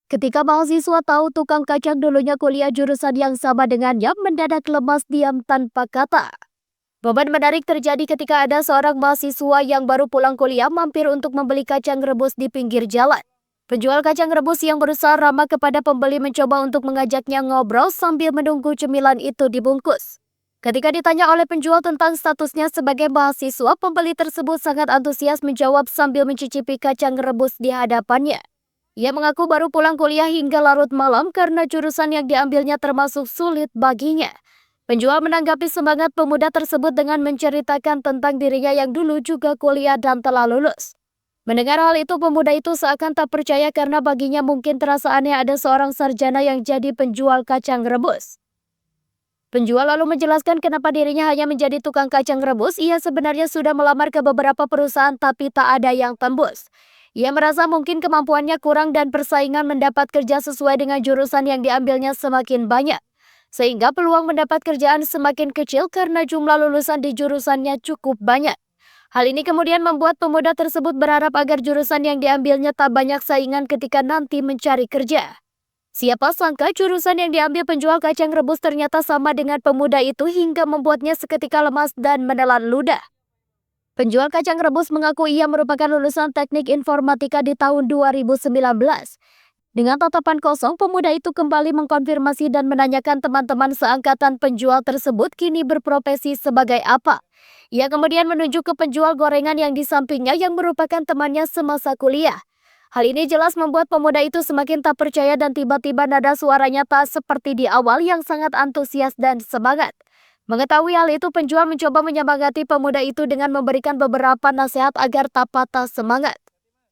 Ketika mahasiswa tahu tukang kacang dulunya kuliah jurusan yang sama dengannya, mendadak lemas diam tanpa kata. Momen menarik terjadi ketika ada seorang mahasiswa yang baru pulang kuliah mampir untuk membeli kacang rebus di pinggir jalan. Penjual kacang rebus yang berusaha ramah kepada pembeli mencoba untuk mengajaknya ngobrol sambil menunggu cemilan itu dibungkus. Ketika ditanya oleh penjual tentang statusnya sebagai mahasiswa, pembeli tersebut sangat antusias menjawab sambil mencicipi kacang rebus di hadapannya. Ia mengaku baru pulang kuliah hingga larut malam karena jurusan yang diambilnya termasuk sulit baginya. Penjual menanggapi semangat pemuda tersebut dengan menceritakan tentang dirinya yang dulu juga kuliah dan telah lulus. Mendengar hal itu, pemuda itu seakan tak percaya karena baginya mungkin terasa aneh ada seorang sarjana yang jadi penjual kacang rebus. Penjual lalu menjelaskan kenapa dirinya hanya menjadi tukang kacang rebus. Ia sebenarnya sudah melamar ke beberapa perusahaan tapi tak ada yang tembus. Ia merasa mungkin kemampuannya kurang dan persaingan mendapat kerja sesuai dengan jurusan yang diambilnya semakin banyak. Sehingga peluang mendapat kerjaan semakin kecil karena jumlah lulusan di jurusannya cukup banyak. Hal ini kemudian membuat pemuda tersebut berharap agar jurusan yang diambilnya tak banyak saingan ketika nanti mencari kerja. Siapa sangka jurusan yang diambil penjual kacang rebus ternyata sama dengan pemuda itu hingga membuatnya seketika lemas dan menelan ludah. Penjual kacang rebus mengaku ia merupakan lulusan teknik informatika di tahun 2019. Dengan tatapan kosong, pemuda itu kembali mengkonfirmasi dan menanyakan teman-teman seangkatan penjual tersebut kini berprofesi sebagai apa. Ia kemudian menunjuk ke penjual gorengan yang di sampingnya yang merupakan temannya semasa kuliah. Hal ini jelas membuat pemuda itu semakin tak percaya dan tiba-tiba nada suaranya tak seperti di awal yang sangat antusias dan semangat. Mengetahui hal itu, penjual mencoba menyemangati pemuda itu dengan memberikan beberapa nasihat agar tak patah semangat.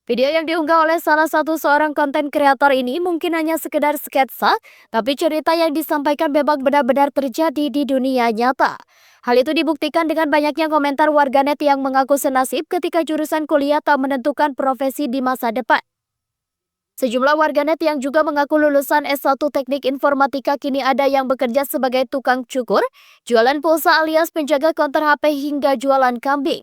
Video yang diunggah oleh salah satu seorang konten kreator ini mungkin hanya sekedar sketsa, tapi cerita yang disampaikan memang benar-benar terjadi di dunia nyata. Hal itu dibuktikan dengan banyaknya komentar warganet yang mengaku senasib ketika jurusan kuliah tak menentukan profesi di masa depan. Sejumlah warganet yang juga mengaku lulusan S1 Teknik Informatika kini ada yang bekerja sebagai tukang cukur, jualan pulsa alias penjaga konter HP hingga jualan kambing.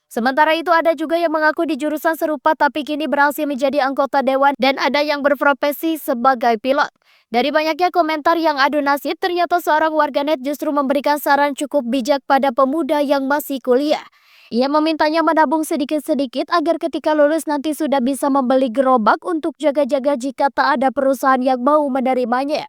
Sementara itu ada juga yang mengaku di jurusan serupa tapi kini berhasil menjadi anggota dewan dan ada yang berprofesi sebagai pilot. Dari banyaknya komentar yang adu nasib, ternyata seorang warganet justru memberikan saran cukup bijak pada pemuda yang masih kuliah. Ia memintanya menabung sedikit-sedikit agar ketika lulus nanti sudah bisa membeli gerobak untuk jaga-jaga jika tak ada perusahaan yang mau menerimanya.